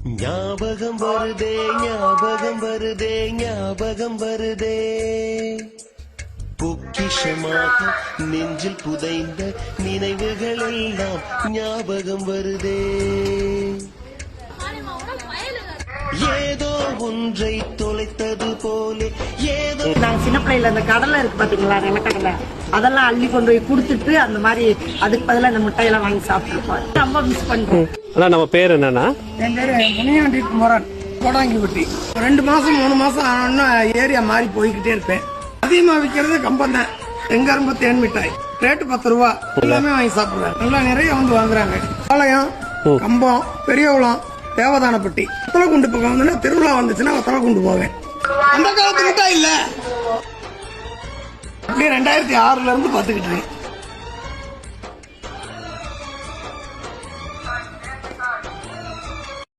ஞாபகம் வருதே ஞாபகம் வருதே ஞாபகம் வருதே பொக்கிஷமாக நெஞ்சில் புதைந்த நினைவுகள் எல்லாம் ஞாபகம் வருதே. ஏதோ ஒன்றை தொலைத்தது போலே ஏதோ. நாங்க சின்ன பிள்ளைல அந்த கடலை இருக்கு பாத்தீங்களா, நிலக்கடலை, அதெல்லாம் அள்ளி கொண்டு போய் கொடுத்துட்டு அந்த மாதிரி அதுக்கு பதிலா இந்த முட்டையெல்லாம் வாங்கி சாப்பிட்டுருப்போம். ரொம்ப மிஸ் பண்றோம். அதான் நம்ம பேர் என்னன்னா, என் பேரு முனியாண்டி குமரன், கோடாங்கிப்பட்டி. 2 மாசம் 3 மாசம் ஆனோன்னா ஏரியா மாறி போய்கிட்டே இருப்பேன். அதிகமா விற்கிறது கம்பம் தான். எங்கரும்பு தேன் மிட்டாய் ரேட்டு 10 ரூபா. எல்லாமே வாங்கி சாப்பிடுவேன். நல்லா நிறைய வந்து வாங்குறாங்க. பாளையம், கம்பம், பெரியகுளம், தேவதானப்பட்டி, வத்தலக்குண்டு பக்கம் வந்து திருவிழா வந்துச்சுன்னா வத்தலக்குண்டு போவேன். அந்த காலத்து மிட்டாய் இல்ல, அப்படியே 2006ல இருந்து பாத்துக்கிட்டு இருக்கேன்.